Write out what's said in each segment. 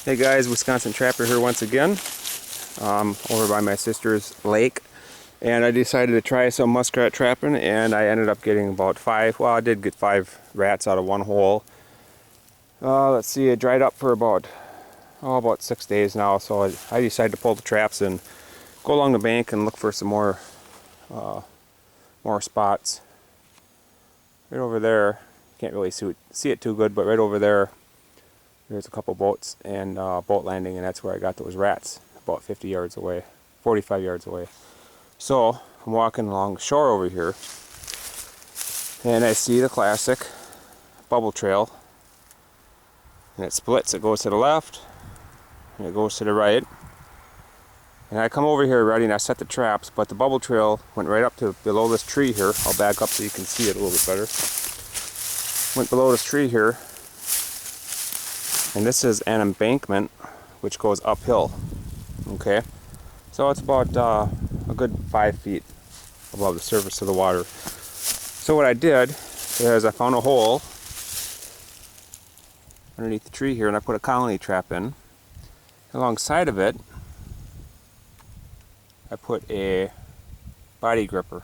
Hey guys, Wisconsin Trapper here once again, over by my sister's lake, and I decided to try some muskrat trapping, and I ended up getting about 5, well I did get 5 rats out of one hole. Let's see, it dried up for about 6 days now, so I decided to pull the traps and go along the bank and look for some more spots. Right over there, can't really see it too good, but right over there's a couple boats and boat landing, and that's where I got those rats, about 50 yards away, 45 yards away. So I'm walking along the shore over here, and I see the classic bubble trail, and it splits. It goes to the left, and it goes to the right. And I come over here ready, and I set the traps, but the bubble trail went right up to below this tree here. I'll back up so you can see it a little bit better. Went below this tree here. And this is an embankment which goes uphill. Okay, so it's about a good 5 feet above the surface of the water. So what I did is I found a hole underneath the tree here, and I put a colony trap in. Alongside of it, I put a body gripper,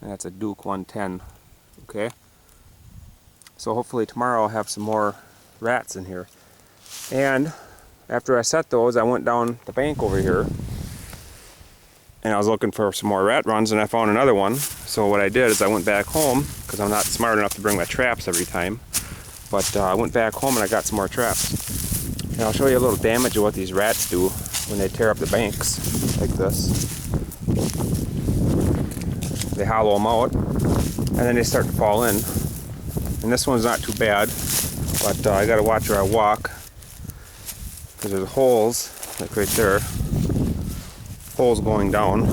and that's a Duke 110. Okay, so hopefully tomorrow I'll have some more rats in here. And after I set those, I went down the bank over here and I was looking for some more rat runs, and I found another one. So what I did is I went back home, because I'm not smart enough to bring my traps every time, but I went back home and I got some more traps. And I'll show you a little damage of what these rats do when they tear up the banks like this. They hollow them out and then they start to fall in. And this one's not too bad, but I gotta watch where I walk, because there's holes, like right there, holes going down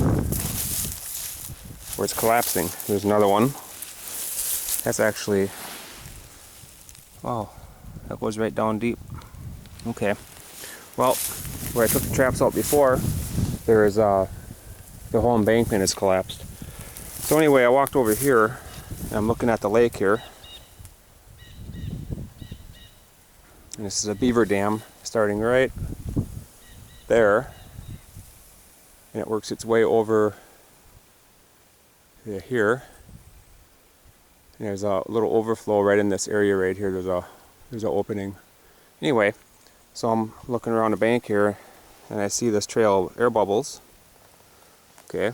where it's collapsing. There's another one. That's actually, wow, that goes right down deep. Okay, well, where I took the traps out before, there is the whole embankment is collapsed. So anyway, I walked over here, and I'm looking at the lake here. And this is a beaver dam starting right there, and it works its way over to here. And there's a little overflow right in this area right here. There's an opening. Anyway, so I'm looking around the bank here, and I see this trail of air bubbles. Okay,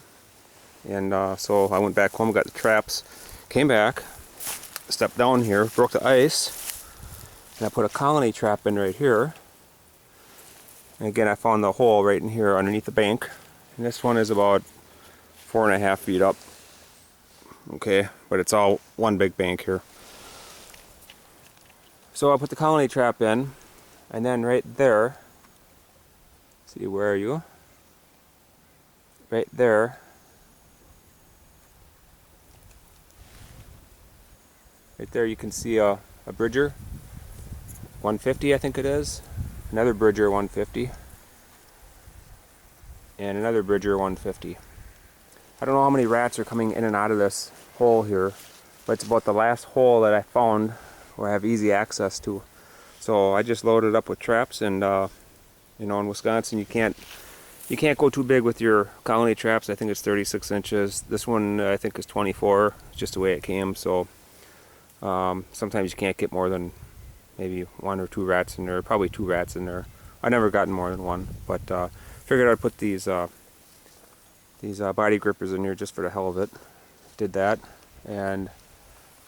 and so I went back home, got the traps, came back, stepped down here, broke the ice. And I put a colony trap in right here. And again, I found the hole right in here underneath the bank. And this one is about 4.5 feet up. Okay, but it's all one big bank here. So I put the colony trap in, and then right there, see, where are you? Right there. Right there you can see a bridger. 150, I think it is. Another bridger 150. And another bridger 150. I don't know how many rats are coming in and out of this hole here, but it's about the last hole that I found where I have easy access to. So I just loaded up with traps, and you know, in Wisconsin you can't go too big with your colony traps. I think it's 36 inches. This one I think is 24. It's just the way it came. So sometimes you can't get more than maybe 1 or 2 rats in there, probably 2 rats in there. I've never gotten more than 1, but figured I'd put these body grippers in here just for the hell of it. Did that, and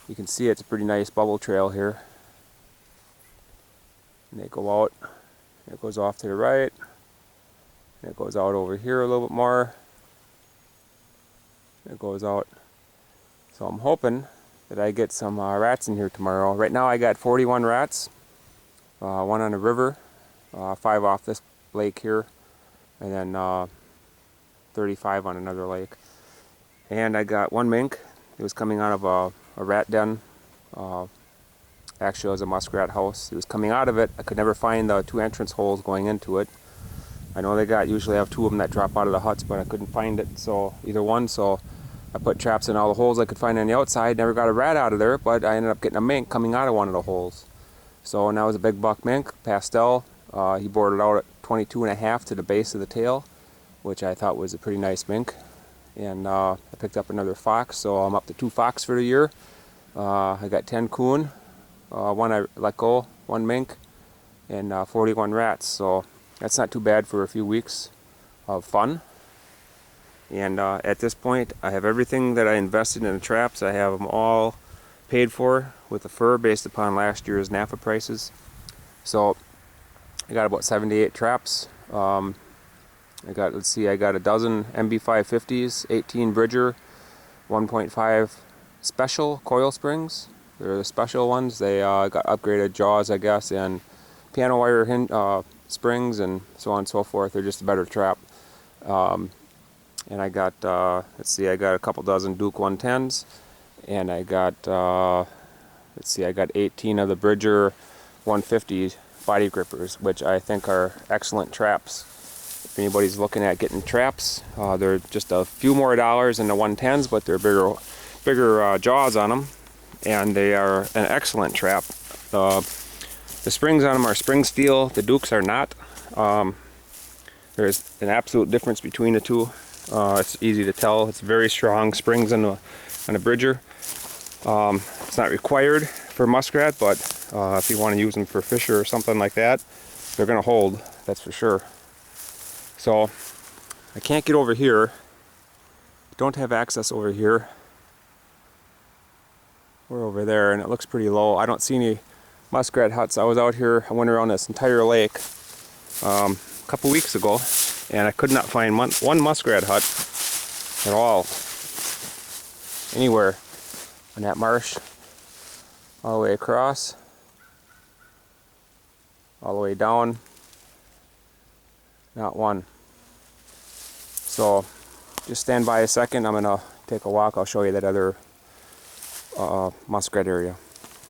you can see it's a pretty nice bubble trail here. And they go out, and it goes off to the right, and it goes out over here a little bit more, and it goes out. So I'm hoping that I get some rats in here tomorrow. Right now I got 41 rats, 1 on the river, 5 off this lake here, and then 35 on another lake. And I got 1 mink. It was coming out of a rat den. Actually it was a muskrat house. It was coming out of it. I could never find the 2 entrance holes going into it. I know they usually have 2 of them that drop out of the huts, but I couldn't find it, so either one. So I put traps in all the holes I could find on the outside. Never got a rat out of there, but I ended up getting a mink coming out of one of the holes. So now it's a big buck mink, pastel. He boarded out at 22.5 to the base of the tail, which I thought was a pretty nice mink. And I picked up another fox, so I'm up to 2 fox for the year. I got 10 coon, 1 I let go, 1 mink, and 41 rats. So that's not too bad for a few weeks of fun. And at this point, I have everything that I invested in the traps. I have them all paid for with the fur based upon last year's NAFA prices. So I got about 78 traps. I got a dozen MB550s, 18 Bridger, 1.5 special coil springs. They're the special ones. They got upgraded jaws, I guess, and piano wire springs and so on and so forth. They're just a better trap. And I got, I got a couple dozen Duke 110s, and I got, I got 18 of the Bridger 150 body grippers, which I think are excellent traps. If anybody's looking at getting traps, they're just a few more dollars than the 110s, but they're bigger jaws on them, and they are an excellent trap. The springs on them are spring steel. The Dukes are not. There's an absolute difference between the two. It's easy to tell. It's very strong springs on a Bridger. It's not required for muskrat, but if you want to use them for fisher or something like that, they're going to hold, that's for sure. So I can't get over here. Don't have access over here. We're over there, and it looks pretty low. I don't see any muskrat huts. I was out here, I went around this entire lake a couple weeks ago, and I could not find one muskrat hut at all anywhere in that marsh, all the way across, all the way down, not one. So just stand by a second. I'm gonna take a walk. I'll show you that other muskrat area.